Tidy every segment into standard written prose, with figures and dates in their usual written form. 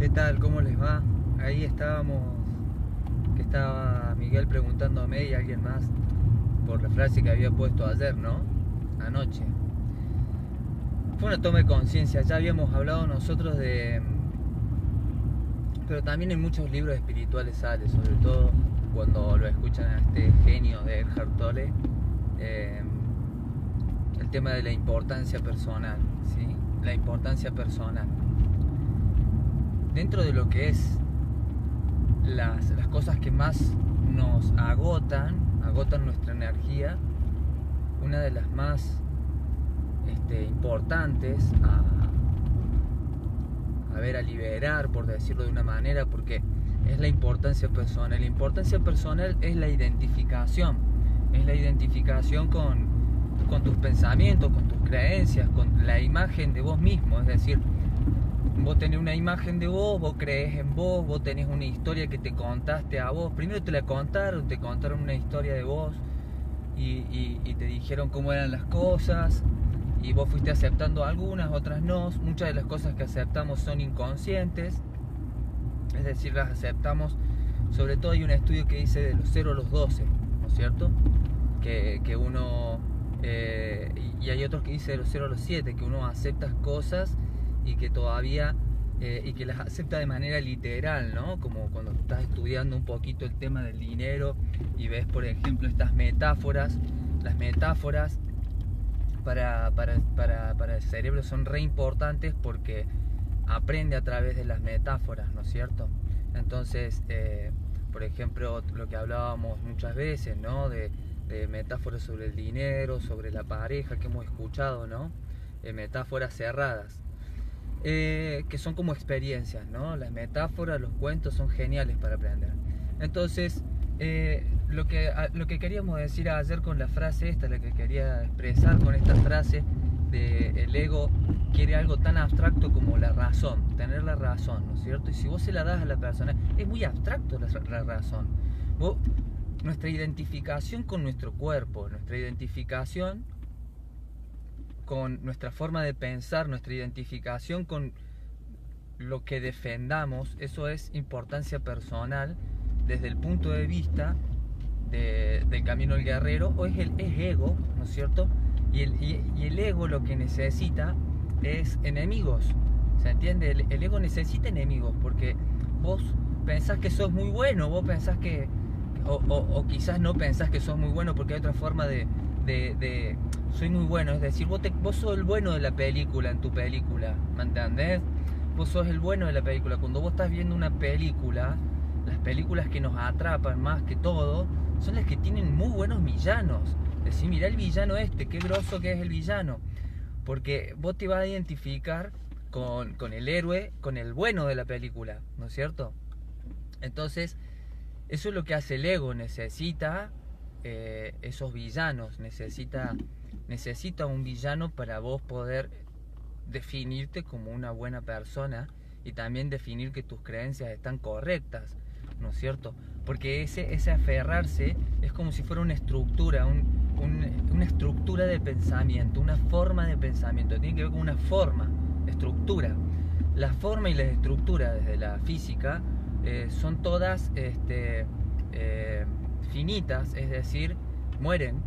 ¿Qué tal? ¿Cómo les va? Ahí estábamos, que estaba Miguel preguntándome y alguien más por la frase que había puesto ayer, ¿no? Anoche. Fue una toma de conciencia, ya habíamos hablado nosotros de... Pero también en muchos libros espirituales sale, sobre todo cuando lo escuchan a este genio de Eckhart Tolle, el tema de la importancia personal, ¿sí? La importancia personal. Dentro de lo que es las cosas que más nos agotan nuestra energía, una de las más importantes a liberar, por decirlo de una manera, porque es la importancia personal. La importancia personal es la identificación con tus pensamientos, con tus creencias, con la imagen de vos mismo. Es decir, vos tenés una imagen de vos creés en vos tenés una historia que te contaste a vos. Primero te contaron una historia de vos y te dijeron cómo eran las cosas y vos fuiste aceptando algunas, otras no. Muchas de las cosas que aceptamos son inconscientes, es decir, las aceptamos. Sobre todo hay un estudio que dice de los 0 a los 12, ¿no es cierto? Que uno... y hay otros que dice de los 0 a los 7, que uno acepta cosas y que todavía y que las acepta de manera literal, ¿no? Como cuando estás estudiando un poquito el tema del dinero y ves, por ejemplo, estas metáforas. Las metáforas para el cerebro son re importantes porque aprende a través de las metáforas, ¿no es cierto? Entonces, por ejemplo, lo que hablábamos muchas veces, ¿no? De metáforas sobre el dinero, sobre la pareja que hemos escuchado, ¿no? Metáforas cerradas. Que son como experiencias, ¿no? Las metáforas, los cuentos son geniales para aprender. Entonces, lo que queríamos decir ayer con la frase esta, la que quería expresar con esta frase de el ego quiere algo tan abstracto como la razón, tener la razón, ¿no es cierto? Y si vos se la das a la persona, es muy abstracto la razón. Nuestra identificación con nuestro cuerpo, nuestra identificación con nuestra forma de pensar, nuestra identificación con lo que defendamos, eso es importancia personal desde el punto de vista del camino del guerrero, o es ego, ¿no es cierto? Y el ego lo que necesita es enemigos, ¿se entiende? El ego necesita enemigos porque vos pensás que sos muy bueno, vos pensás que o quizás no pensás que sos muy bueno, porque hay otra forma de soy muy bueno, es decir, vos sos el bueno de la película, en tu película, ¿me entendés? Vos sos el bueno de la película. Cuando vos estás viendo una película, las películas que nos atrapan más que todo son las que tienen muy buenos villanos. Decir, mirá el villano qué grosso que es el villano, porque vos te vas a identificar con el héroe, con el bueno de la película, ¿no es cierto? Entonces, eso es lo que hace el ego, necesita esos villanos, necesita un villano para vos poder definirte como una buena persona y también definir que tus creencias están correctas, ¿no es cierto? Porque ese aferrarse es como si fuera una estructura, una estructura de pensamiento, una forma de pensamiento, tiene que ver con una forma, estructura. La forma y la estructura desde la física son todas finitas, es decir, mueren,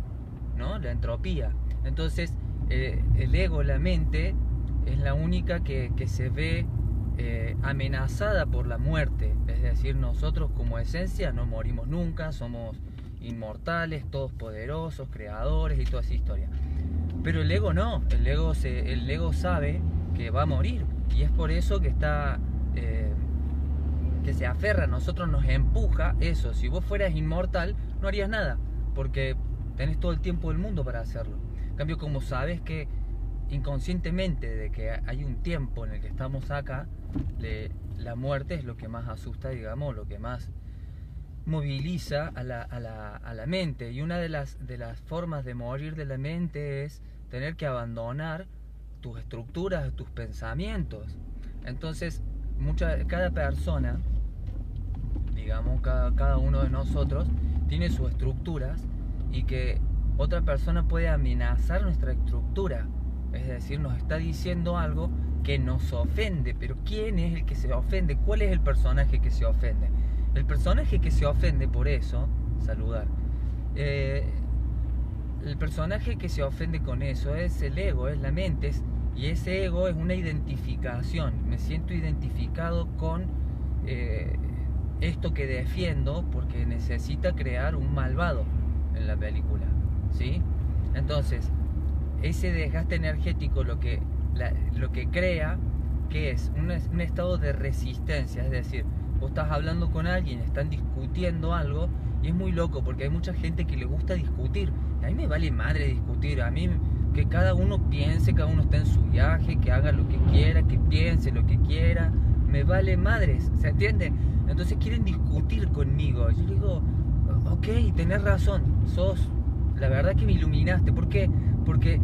¿no? La entropía. Entonces, el ego, la mente, es la única que se ve amenazada por la muerte. Es decir, nosotros como esencia no morimos nunca, somos inmortales, todos poderosos, creadores y toda esa historia. Pero el ego no, el ego sabe que va a morir y es por eso que está... que se aferra a nosotros, nos empuja eso. Si vos fueras inmortal no harías nada porque tenés todo el tiempo del mundo para hacerlo. En cambio, como sabes que inconscientemente de que hay un tiempo en el que estamos acá, la muerte es lo que más asusta, digamos, lo que más moviliza a la mente. Y una de las formas de morir de la mente es tener que abandonar tus estructuras, tus pensamientos. Entonces, cada persona, digamos, cada uno de nosotros tiene sus estructuras y que otra persona puede amenazar nuestra estructura Es decir, nos está diciendo algo que nos ofende. Pero ¿quién es el que se ofende? ¿Cuál es el personaje que se ofende? El personaje que se ofende por eso, saludar, el personaje que se ofende con eso es el ego, es la mente, y ese ego es una identificación. Me siento identificado con esto que defiendo porque necesita crear un malvado en la película, ¿sí? Entonces, ese desgaste energético lo que crea, que es un estado de resistencia. Es decir, vos estás hablando con alguien, están discutiendo algo, y es muy loco porque hay mucha gente que le gusta discutir. A mí me vale madre discutir, a mí que cada uno piense, cada uno está en su viaje, que haga lo que quiera, que piense lo que quiera, me vale madres, ¿se entiende? Entonces quieren discutir conmigo. Yo digo, ok, tenés razón, la verdad que me iluminaste. ¿Por qué? Porque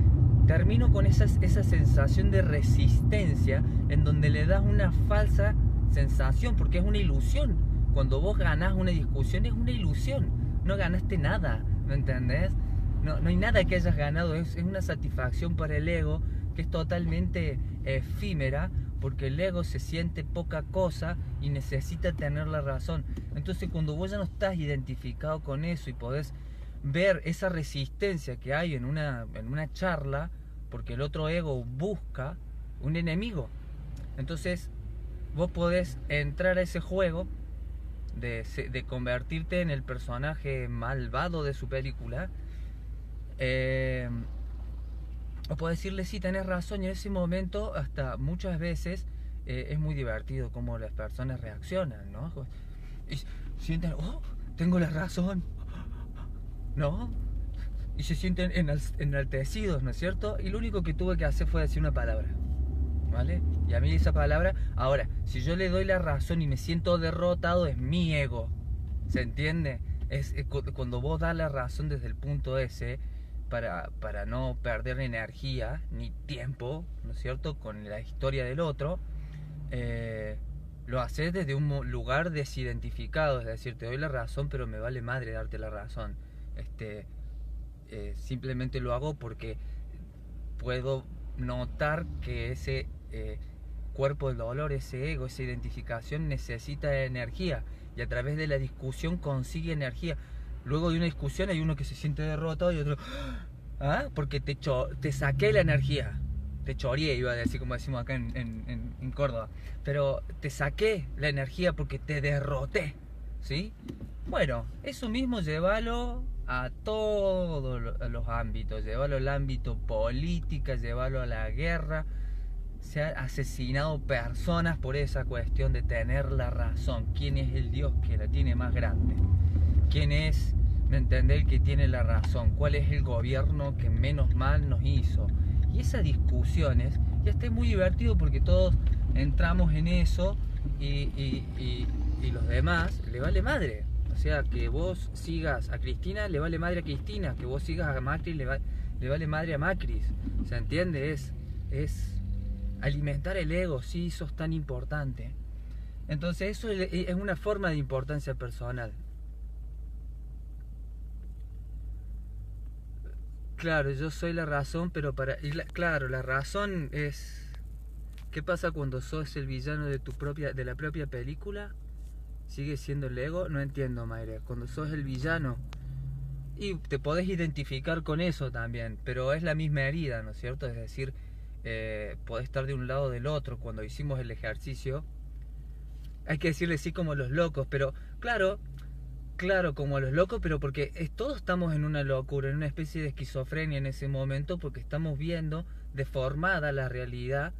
termino con esa sensación de resistencia en donde le das una falsa sensación, porque es una ilusión. Cuando vos ganás una discusión es una ilusión, no ganaste nada, ¿me entendés? No hay nada que hayas ganado, es una satisfacción para el ego que es totalmente efímera, porque el ego se siente poca cosa y necesita tener la razón. Entonces cuando vos ya no estás identificado con eso y podés ver esa resistencia que hay en una charla, porque el otro ego busca un enemigo, entonces vos podés entrar a ese juego de convertirte en el personaje malvado de su película, o podés decirle sí, tenés razón, y en ese momento hasta muchas veces es muy divertido cómo las personas reaccionan, ¿no? Y sienten, oh, tengo la razón, ¿no? Y se sienten enaltecidos, ¿no es cierto? Y lo único que tuve que hacer fue decir una palabra, ¿vale? Y a mí esa palabra, ahora, si yo le doy la razón y me siento derrotado, es mi ego, ¿se entiende? Es cuando vos das la razón desde el punto ese, para no perder energía ni tiempo, ¿no es cierto?, con la historia del otro, lo haces desde un lugar desidentificado, es decir, te doy la razón, pero me vale madre darte la razón. Simplemente lo hago porque puedo notar que ese cuerpo del dolor, ese ego, esa identificación necesita energía, y a través de la discusión consigue energía. Luego de una discusión hay uno que se siente derrotado y otro, ¿ah? Porque te saqué la energía. Te choreé, iba a decir, como decimos acá en Córdoba. Pero te saqué la energía porque te derroté, ¿sí? Bueno, eso mismo llévalo a todos los ámbitos. Llévalo al ámbito político, llévalo a la guerra. Se han asesinado personas por esa cuestión de tener la razón. ¿Quién es el Dios que la tiene más grande? ¿Quién es, me entendés, el que tiene la razón? ¿Cuál es el gobierno que menos mal nos hizo? Y esas discusiones, ya está muy divertido porque todos entramos en eso, y los demás le vale madre. O sea, que vos sigas a Cristina, le vale madre a Cristina. Que vos sigas a Macri, le vale madre a Macri. ¿Se entiende? Es alimentar el ego, sí, eso es tan importante. Entonces eso es una forma de importancia personal. Claro, yo soy la razón, pero claro, la razón es... ¿Qué pasa cuando sos el villano de la propia película? ¿Sigue siendo el ego? No entiendo, Mayra. Cuando sos el villano, y te podés identificar con eso también, pero es la misma herida, ¿no es cierto? Es decir, podés estar de un lado o del otro. Cuando hicimos el ejercicio, hay que decirle sí como los locos, pero claro, como los locos, pero porque todos estamos en una locura, en una especie de esquizofrenia en ese momento, porque estamos viendo deformada la realidad.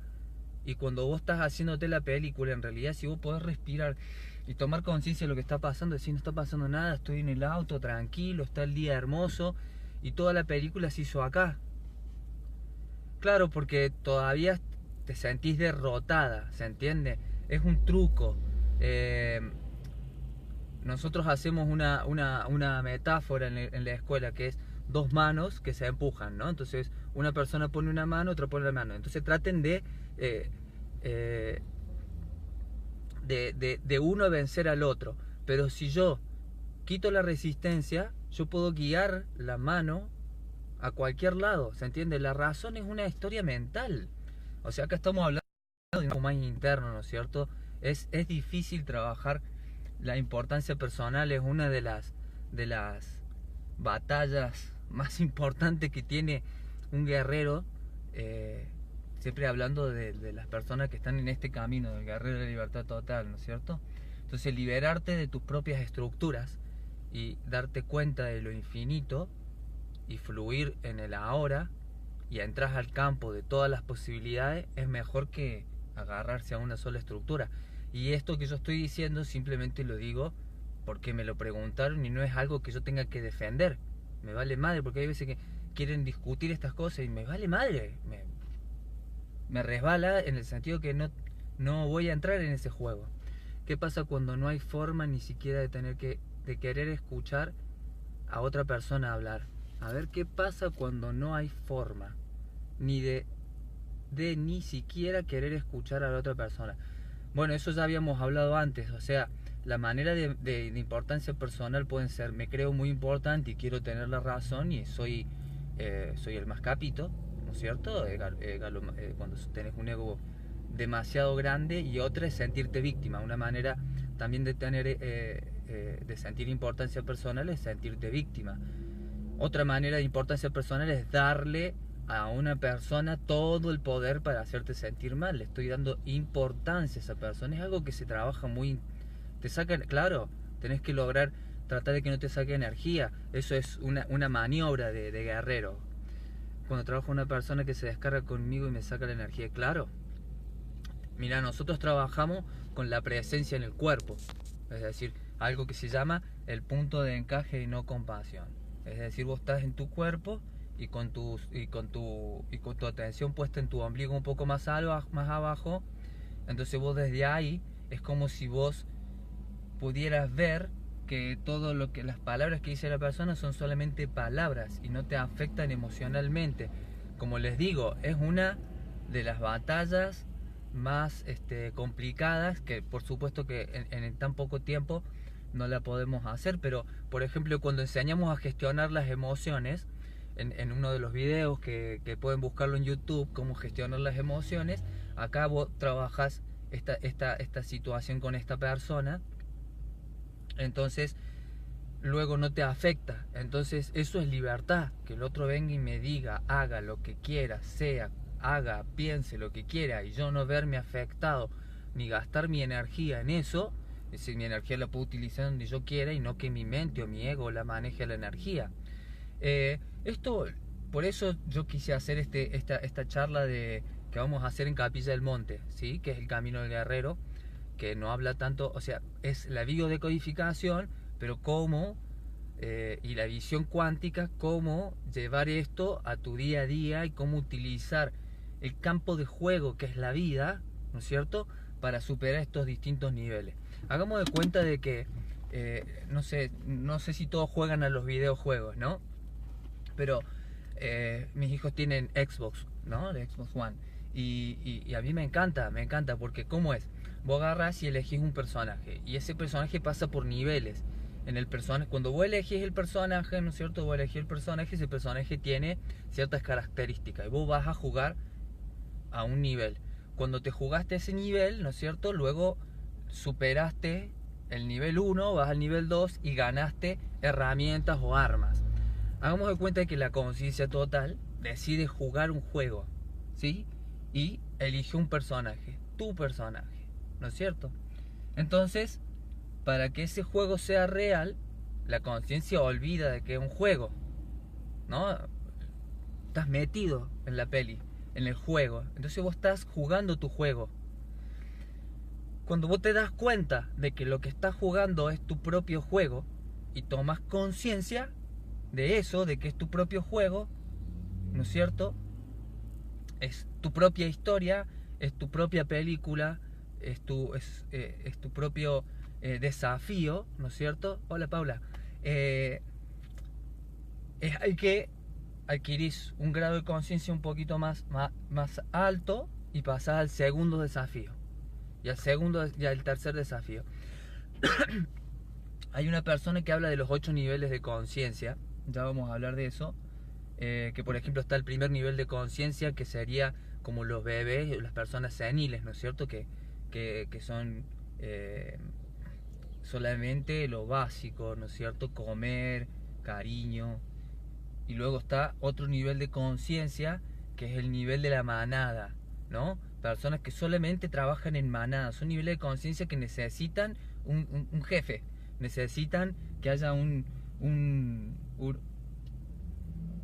Y cuando vos estás haciéndote la película, en realidad, si vos podés respirar y tomar conciencia de lo que está pasando, decir, no está pasando nada, estoy en el auto tranquilo, está el día hermoso, y toda la película se hizo acá. Claro, porque todavía te sentís derrotada, ¿se entiende? Es un truco. Nosotros hacemos una metáfora en la escuela, que es dos manos que se empujan, ¿no? Entonces una persona pone una mano, otra pone la mano. Entonces traten de uno vencer al otro. Pero si yo quito la resistencia, yo puedo guiar la mano a cualquier lado, ¿se entiende? La razón es una historia mental. O sea, acá estamos hablando de algo más interno, ¿no es cierto? Es difícil trabajar. La importancia personal es una de las batallas más importantes que tiene un guerrero, siempre hablando de las personas que están en este camino del guerrero de la libertad total, ¿no es cierto? Entonces, liberarte de tus propias estructuras y darte cuenta de lo infinito y fluir en el ahora y entras al campo de todas las posibilidades es mejor que agarrarse a una sola estructura. Y esto que yo estoy diciendo simplemente lo digo porque me lo preguntaron y no es algo que yo tenga que defender. Me vale madre, porque hay veces que quieren discutir estas cosas y me vale madre. Me resbala en el sentido que no voy a entrar en ese juego. ¿Qué pasa cuando no hay forma ni siquiera de querer escuchar a otra persona hablar? A ver, ¿qué pasa cuando no hay forma ni de ni siquiera querer escuchar a la otra persona? Bueno, eso ya habíamos hablado antes. O sea, la manera de importancia personal pueden ser: me creo muy importante y quiero tener la razón y soy el más capito, ¿no es cierto? Cuando tenés un ego demasiado grande. Y otra es sentirte víctima. Una manera también de tener de sentir importancia personal es sentirte víctima. Otra manera de importancia personal es darle a una persona todo el poder para hacerte sentir mal. Le estoy dando importancia a esa persona. Es algo que se trabaja muy... Te saca, claro, tenés que lograr tratar de que no te saque energía. Eso es una maniobra de guerrero. Cuando trabajo con una persona que se descarga conmigo y me saca la energía, claro. Mira, nosotros trabajamos con la presencia en el cuerpo. Es decir, algo que se llama el punto de encaje y no compasión. Es decir, vos estás en tu cuerpo y con tu atención puesta en tu ombligo un poco más abajo. Entonces vos desde ahí es como si vos pudieras ver que todo lo que las palabras que dice la persona son solamente palabras y no te afectan emocionalmente. Como les digo, es una de las batallas más complicadas, que por supuesto que en tan poco tiempo no la podemos hacer. Pero por ejemplo, cuando enseñamos a gestionar las emociones, en uno de los videos que pueden buscarlo en YouTube, cómo gestionar las emociones, acá vos trabajás esta situación con esta persona, entonces luego no te afecta. Entonces eso es libertad, que el otro venga y me diga, haga lo que quiera, piense lo que quiera, y yo no verme afectado ni gastar mi energía en eso. Es decir, mi energía la puedo utilizar donde yo quiera y no que mi mente o mi ego la maneje la energía. Por eso yo quise hacer esta charla que vamos a hacer en Capilla del Monte, ¿sí? Que es el camino del guerrero, que no habla tanto, o sea, es la biodecodificación, pero cómo, y la visión cuántica, cómo llevar esto a tu día a día y cómo utilizar el campo de juego que es la vida, ¿no es cierto?, para superar estos distintos niveles. Hagamos de cuenta de que, no sé si todos juegan a los videojuegos, ¿no? Pero mis hijos tienen Xbox, ¿no? De Xbox One. Y a mí me encanta porque ¿cómo es? Vos agarrás y elegís un personaje y ese personaje pasa por niveles. Cuando vos elegís el personaje, ¿no es cierto? Vos elegís el personaje, ese personaje tiene ciertas características y vos vas a jugar a un nivel. Cuando te jugaste ese nivel, ¿no es cierto?, luego superaste el nivel 1, vas al nivel 2 y ganaste herramientas o armas. Hagamos de cuenta que la conciencia total decide jugar un juego, ¿sí? Y elige un personaje, tu personaje, ¿no es cierto? Entonces, para que ese juego sea real, la conciencia olvida de que es un juego, ¿no? Estás metido en la peli, en el juego. Entonces vos estás jugando tu juego. Cuando vos te das cuenta de que lo que estás jugando es tu propio juego y tomas conciencia de eso, de que es tu propio juego, ¿no es cierto? Es tu propia historia, es tu propia película, es tu propio desafío, ¿no es cierto? Hola, Paula. Es el que adquirís un grado de conciencia un poquito más alto y pasás al segundo desafío y al tercer desafío. Hay una persona que habla de los 8 niveles de conciencia, ya vamos a hablar de eso, Que por ejemplo está el primer nivel de conciencia, que sería como los bebés, las personas seniles, ¿no es cierto? Que son solamente lo básico, ¿no es cierto? Comer, cariño. Y luego está otro nivel de conciencia, que es el nivel de la manada, ¿no? Personas que solamente trabajan en manada, son niveles de conciencia que necesitan un jefe, necesitan que haya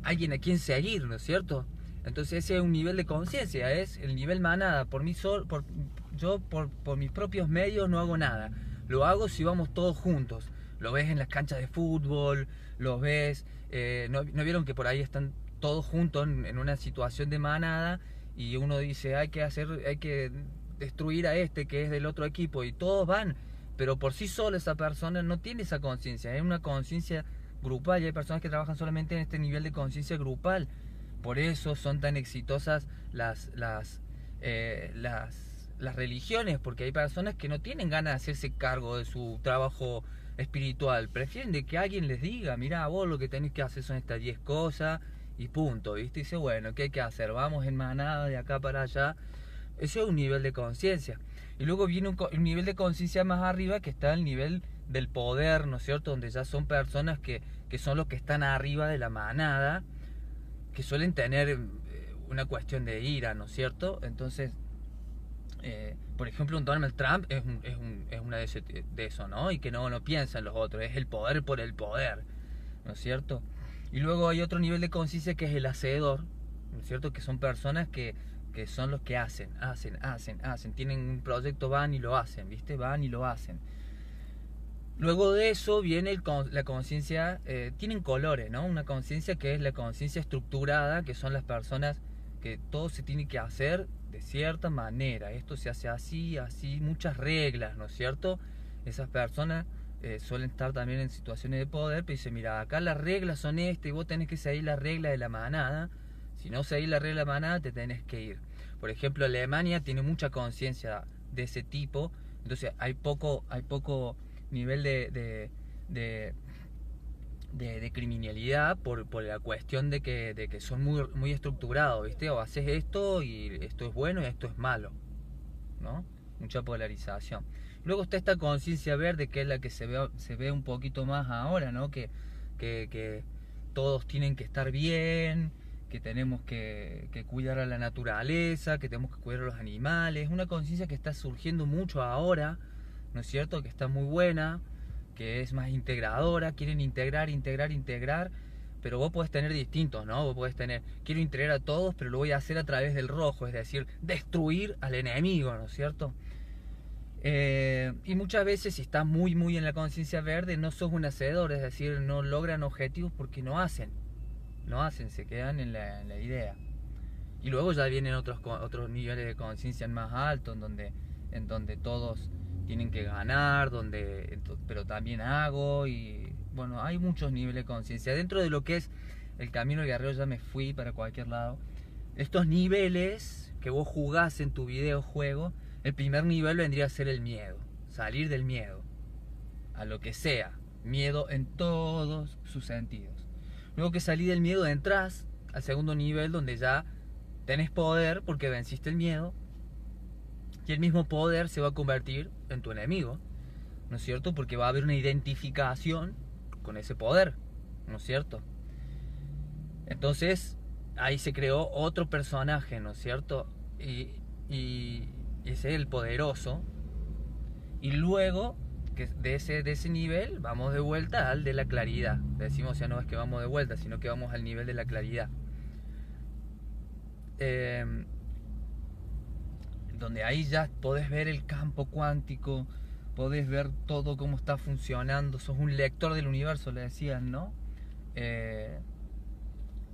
alguien a quien seguir, ¿no es cierto? Entonces ese es un nivel de conciencia, es el nivel manada. Por mis propios medios no hago nada. Lo hago si vamos todos juntos. Lo ves en las canchas de fútbol, lo ves... ¿no vieron que por ahí están todos juntos en una situación de manada? Y uno dice, hay que destruir a este que es del otro equipo. Y todos van, pero por sí sola esa persona no tiene esa conciencia. Es una conciencia grupal, y hay personas que trabajan solamente en este nivel de conciencia grupal. Por eso son tan exitosas las religiones, porque hay personas que no tienen ganas de hacerse cargo de su trabajo espiritual, prefieren de que alguien les diga, mira, vos lo que tenés que hacer son estas 10 cosas y punto, ¿viste? Y dice, bueno, ¿qué hay que hacer? Vamos en manada de acá para allá. Ese es un nivel de conciencia. Y luego viene un nivel de conciencia más arriba, que está el nivel del poder, ¿no es cierto? Donde ya son personas que son los que están arriba de la manada, que suelen tener una cuestión de ira, ¿no es cierto? Entonces, por ejemplo, un Donald Trump es una de eso, ¿no? Y que no piensa en los otros, es el poder por el poder, ¿no es cierto? Y luego hay otro nivel de conciencia, que es el hacedor, ¿no es cierto? Que son personas que son los que hacen, tienen un proyecto, van y lo hacen, ¿viste? Van y lo hacen. Luego de eso viene la conciencia, tienen colores, ¿no? Una conciencia que es la conciencia estructurada, que son las personas que todo se tiene que hacer de cierta manera. Esto se hace así, así, muchas reglas, ¿no es cierto? Esas personas suelen estar también en situaciones de poder, pero dicen, mira, acá las reglas son estas y vos tenés que seguir las reglas de la manada. Si no seguís la regla de la manada, te tenés que ir. Por ejemplo, Alemania tiene mucha conciencia de ese tipo, entonces hay poco nivel de criminalidad por la cuestión de que son muy estructurados, ¿viste? O haces esto y esto es bueno y esto es malo, ¿no? Mucha polarización. Luego está esta conciencia verde, que es la que se ve un poquito más ahora, ¿no? Que todos tienen que estar bien, que tenemos que cuidar a la naturaleza, que tenemos que cuidar a los animales. Una conciencia que está surgiendo mucho ahora, ¿no es cierto? Que está muy buena, que es más integradora, quieren integrar, pero vos podés tener distintos, ¿no? Vos podés tener, quiero integrar a todos, pero lo voy a hacer a través del rojo, es decir, destruir al enemigo, ¿no es cierto? Y muchas veces, si estás muy en la conciencia verde, no sos un hacedor, es decir, no logran objetivos porque no hacen, se quedan en la idea. Y luego ya vienen otros niveles de conciencia más altos, en donde todos tienen que ganar, pero también hago, y bueno, hay muchos niveles de conciencia. Dentro de lo que es el camino del guerrero, ya me fui para cualquier lado. Estos niveles que vos jugás en tu videojuego, el primer nivel vendría a ser el miedo, salir del miedo, a lo que sea, miedo en todos sus sentidos. Luego que salí del miedo, entras al segundo nivel, donde ya tenés poder porque venciste el miedo, y el mismo poder se va a convertir en tu enemigo, ¿no es cierto? Porque va a haber una identificación con ese poder, ¿no es cierto? Entonces ahí se creó otro personaje, ¿no es cierto? Y ese es el poderoso. Y luego que de ese nivel vamos de vuelta al de la claridad. Decimos, ya no es que vamos de vuelta, sino que vamos al nivel de la claridad. Donde ahí ya podés ver el campo cuántico, podés ver todo cómo está funcionando, sos un lector del universo, le decían, ¿no?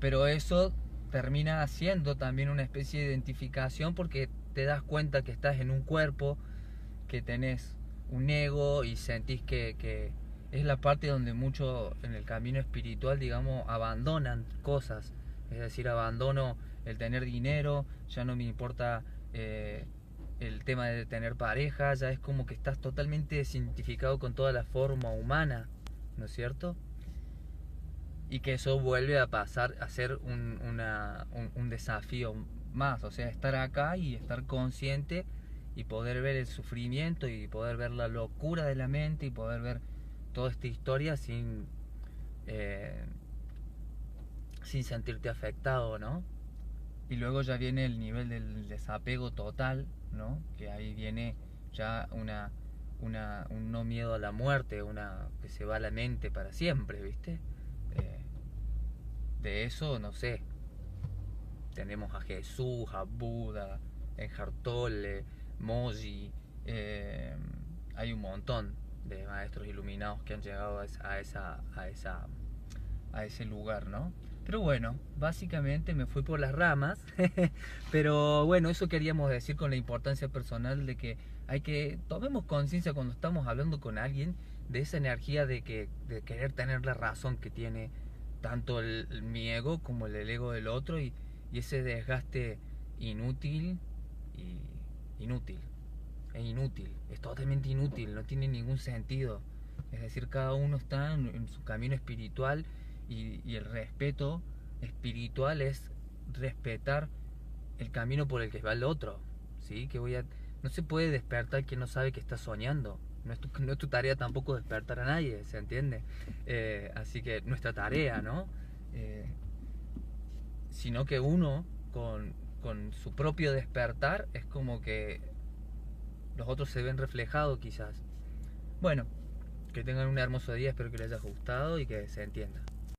Pero eso termina siendo también una especie de identificación, porque te das cuenta que estás en un cuerpo, que tenés un ego y sentís que es la parte donde mucho en el camino espiritual, digamos, abandonan cosas. Es decir, abandono el tener dinero, ya no me importa el tema de tener pareja, ya es como que estás totalmente desidentificado con toda la forma humana, ¿no es cierto? y que eso vuelve a pasar a ser un desafío más, o sea, estar acá y estar consciente y poder ver el sufrimiento y poder ver la locura de la mente y poder ver toda esta historia eh, sin sentirte afectado, ¿no? Y luego ya viene el nivel del desapego total, ¿no? Que ahí viene ya un no miedo a la muerte, que se va a la mente para siempre, ¿viste? Eh, de eso, no sé, tenemos a Jesús, a Buda, Eckhart Tolle, Moji, hay un montón de maestros iluminados que han llegado a ese lugar, ¿no? Pero bueno, básicamente me fui por las ramas, pero bueno, eso queríamos decir con la importancia personal de que tomemos conciencia cuando estamos hablando con alguien de esa energía de querer tener la razón que tiene tanto mi ego como el ego del otro y ese desgaste inútil y inútil. Es inútil, es totalmente inútil, no tiene ningún sentido. Es decir, cada uno está en su camino espiritual y el respeto espiritual es respetar el camino por el que va el otro. ¿Sí? No se puede despertar quien no sabe que está soñando. No es tu tarea tampoco despertar a nadie, ¿se entiende? Así que nuestra tarea, ¿no? Sino que uno con su propio despertar es como que los otros se ven reflejados quizás. Bueno, que tengan un hermoso día, espero que les haya gustado y que se entienda.